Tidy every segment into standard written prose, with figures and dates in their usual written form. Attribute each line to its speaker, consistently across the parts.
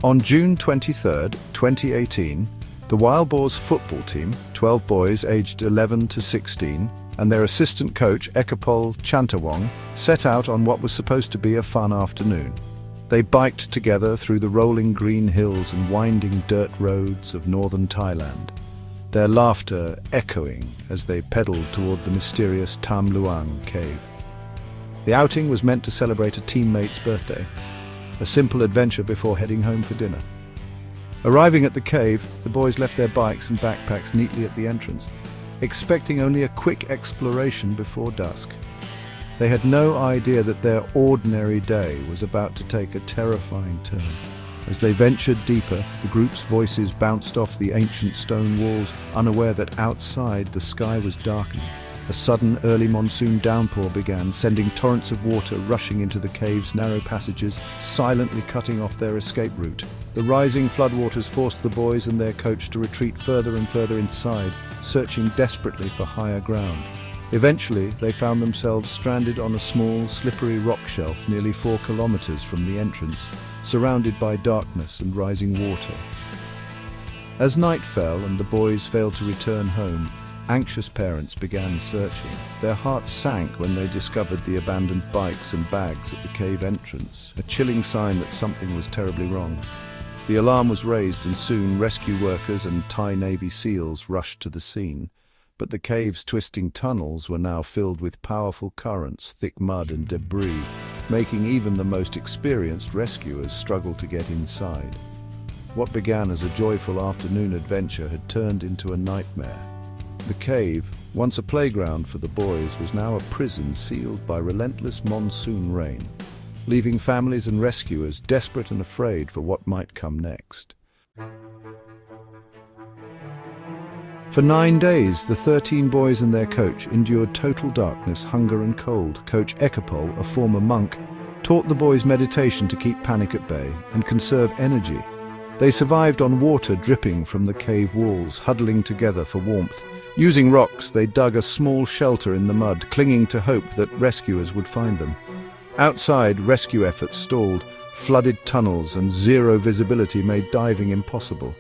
Speaker 1: On June 23, 2018, the Wild Boars football team, 12 boys aged 11 to 16, and their assistant coach, Tham Luang, set out on what was supposed to be a fun afternoon. They biked together through the rolling green hills and winding dirt roads of northern Thailand, their laughter echoing as they pedaled toward the mysterious Tham Luang cave. The outing was meant to celebrate a teammate's birthday, a simple adventure before heading home for dinner. Arriving at the cave, the boys left their bikes and backpacks neatly at the entrance, expecting only a quick exploration before dusk. They had no idea that their ordinary day was about to take a terrifying turn. As they ventured deeper, the group's voices bounced off the ancient stone walls, unaware that outside the sky was darkening. A sudden early monsoon downpour began, sending torrents of water rushing into the cave's narrow passages, silently cutting off their escape route. The rising floodwaters forced the boys and their coach to retreat further and further inside, searching desperately for higher ground. Eventually, they found themselves stranded on a small, slippery rock shelf nearly 4 kilometers from the entrance, surrounded by darkness and rising water. As night fell and the boys failed to return home, anxious parents began searching. Their hearts sank when they discovered the abandoned bikes and bags at the cave entrance, a chilling sign that something was terribly wrong. The alarm was raised and soon rescue workers and Thai Navy SEALs rushed to the scene. But the cave's twisting tunnels were now filled with powerful currents, thick mud and debris, making even the most experienced rescuers struggle to get inside. What began as a joyful afternoon adventure had turned into a nightmare. The cave, once a playground for the boys, was now a prison sealed by relentless monsoon rain, leaving families and rescuers desperate and afraid for what might come next. For 9 days, the 13 boys and their coach endured total darkness, hunger and cold. Coach Ekapol, a former monk, taught the boys meditation to keep panic at bay and conserve energy. They survived on water dripping from the cave walls, huddling together for warmth. Using rocks, they dug a small shelter in the mud, clinging to hope that rescuers would find them. Outside, rescue efforts stalled. Flooded tunnels and zero visibility made diving impossible.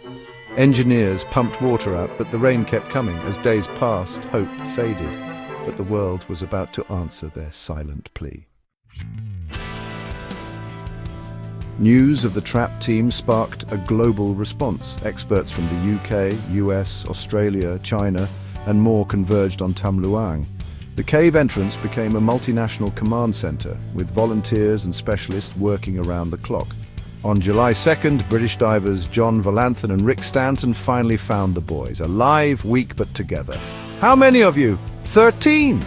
Speaker 1: Engineers pumped water out, but the rain kept coming. As days passed, hope faded. But the world was about to answer their silent plea. News of the trapped team sparked a global response. Experts from the UK, US, Australia, China, and more converged on Tham Luang. The cave entrance became a multinational command center, with volunteers and specialists working around the clock. On July 2nd, British divers John Valanthan and Rick Stanton finally found the boys, alive, weak but together. "How many of you?" 13!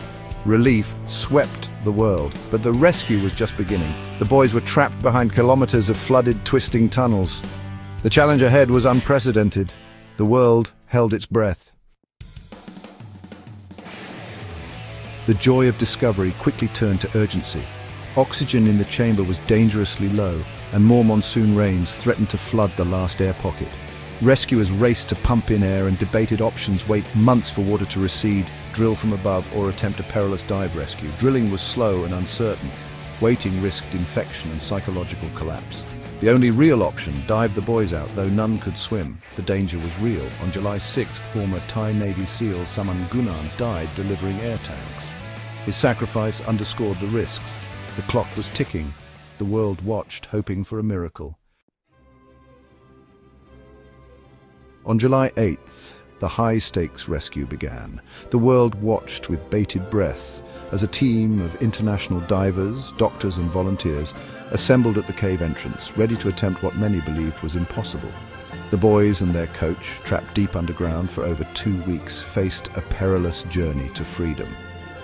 Speaker 1: Relief swept the world, but the rescue was just beginning. The boys were trapped behind kilometers of flooded, twisting tunnels. The challenge ahead was unprecedented. The world held its breath. The joy of discovery quickly turned to urgency. Oxygen in the chamber was dangerously low, and more monsoon rains threatened to flood the last air pocket. Rescuers raced to pump in air and debated options: wait months for water to recede, drill from above, or attempt a perilous dive rescue. Drilling was slow and uncertain. Waiting risked infection and psychological collapse. The only real option: dive the boys out, though none could swim. The danger was real. On July 6th, former Thai Navy SEAL Saman Gunan died delivering air tanks. His sacrifice underscored the risks. The clock was ticking. The world watched, hoping for a miracle. On July 8th, the high-stakes rescue began. The world watched with bated breath as a team of international divers, doctors and volunteers assembled at the cave entrance, ready to attempt what many believed was impossible. The boys and their coach, trapped deep underground for over 2 weeks, faced a perilous journey to freedom.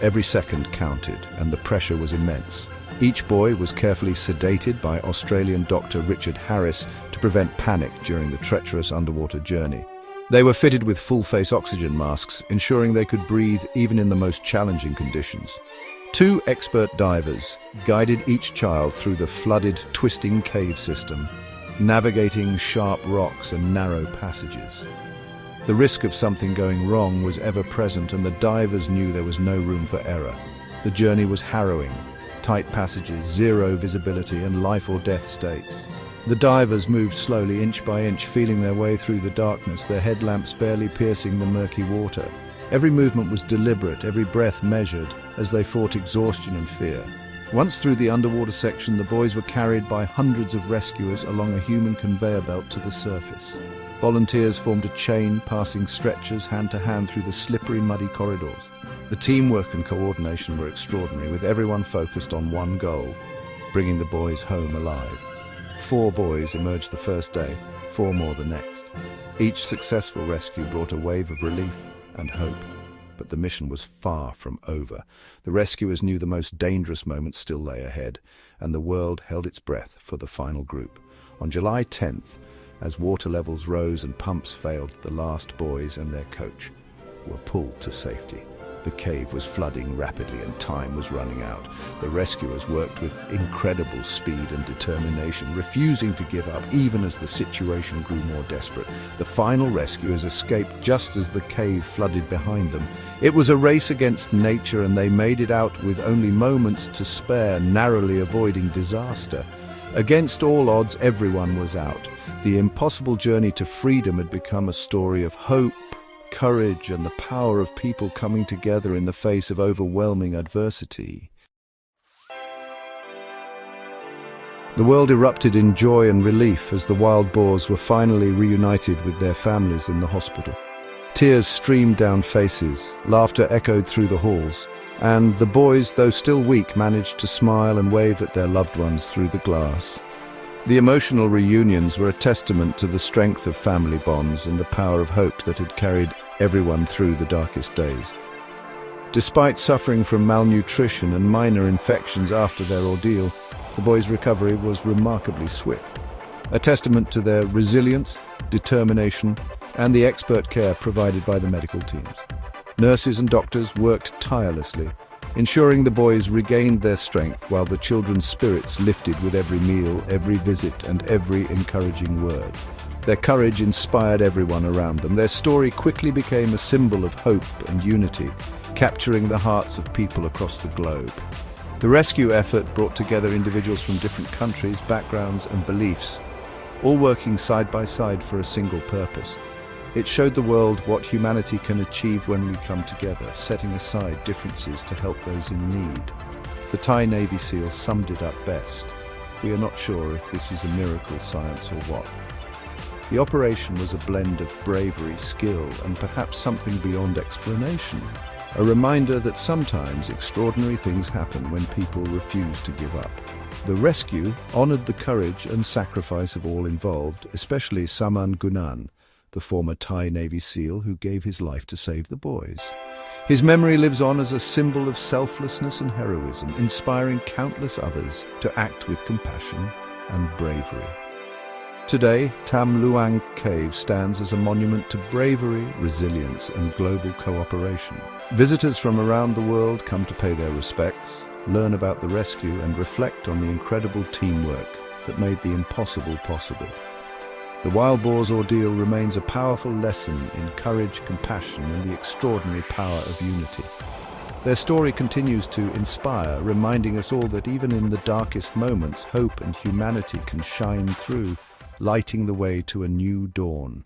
Speaker 1: Every second counted, and the pressure was immense. Each boy was carefully sedated by Australian Dr. Richard Harris to prevent panic during the treacherous underwater journey. They were fitted with full-face oxygen masks, ensuring they could breathe even in the most challenging conditions. 2 expert divers guided each child through the flooded, twisting cave system, navigating sharp rocks and narrow passages. The risk of something going wrong was ever present, and the divers knew there was no room for error. The journey was harrowing. Tight passages, zero visibility, and life-or-death stakes. The divers moved slowly, inch by inch, feeling their way through the darkness, their headlamps barely piercing the murky water. Every movement was deliberate, every breath measured, as they fought exhaustion and fear. Once through the underwater section, the boys were carried by hundreds of rescuers along a human conveyor belt to the surface. Volunteers formed a chain, passing stretchers hand to hand through the slippery, muddy corridors. The teamwork and coordination were extraordinary, with everyone focused on one goal: bringing the boys home alive. 4 boys emerged the first day, 4 more the next. Each successful rescue brought a wave of relief and hope. But the mission was far from over. The rescuers knew the most dangerous moments still lay ahead, and the world held its breath for the final group. On July 10th, as water levels rose and pumps failed, the last boys and their coach were pulled to safety. The cave was flooding rapidly and time was running out. The rescuers worked with incredible speed and determination, refusing to give up even as the situation grew more desperate. The final rescuers escaped just as the cave flooded behind them. It was a race against nature, and they made it out with only moments to spare, narrowly avoiding disaster. Against all odds, everyone was out. The impossible journey to freedom had become a story of hope, courage, and the power of people coming together in the face of overwhelming adversity. The world erupted in joy and relief as the wild boars were finally reunited with their families in the hospital. Tears streamed down faces, laughter echoed through the halls, and the boys, though still weak, managed to smile and wave at their loved ones through the glass. The emotional reunions were a testament to the strength of family bonds and the power of hope that had carried everyone through the darkest days. Despite suffering from malnutrition and minor infections after their ordeal, the boys' recovery was remarkably swift, a testament to their resilience, determination, and the expert care provided by the medical teams. Nurses and doctors worked tirelessly, ensuring the boys regained their strength while the children's spirits lifted with every meal, every visit, and every encouraging word. Their courage inspired everyone around them. Their story quickly became a symbol of hope and unity, capturing the hearts of people across the globe. The rescue effort brought together individuals from different countries, backgrounds, and beliefs, all working side by side for a single purpose. It showed the world what humanity can achieve when we come together, setting aside differences to help those in need. The Thai Navy SEALs summed it up best. We are not sure if this is a miracle science or what. The operation was a blend of bravery, skill, and perhaps something beyond explanation. A reminder that sometimes extraordinary things happen when people refuse to give up. The rescue honored the courage and sacrifice of all involved, especially Saman Gunan, the former Thai Navy SEAL who gave his life to save the boys. His memory lives on as a symbol of selflessness and heroism, inspiring countless others to act with compassion and bravery. Today, Tham Luang Cave stands as a monument to bravery, resilience, and global cooperation. Visitors from around the world come to pay their respects, learn about the rescue, and reflect on the incredible teamwork that made the impossible possible. The wild boar's ordeal remains a powerful lesson in courage, compassion, and the extraordinary power of unity. Their story continues to inspire, reminding us all that even in the darkest moments, hope and humanity can shine through, lighting the way to a new dawn.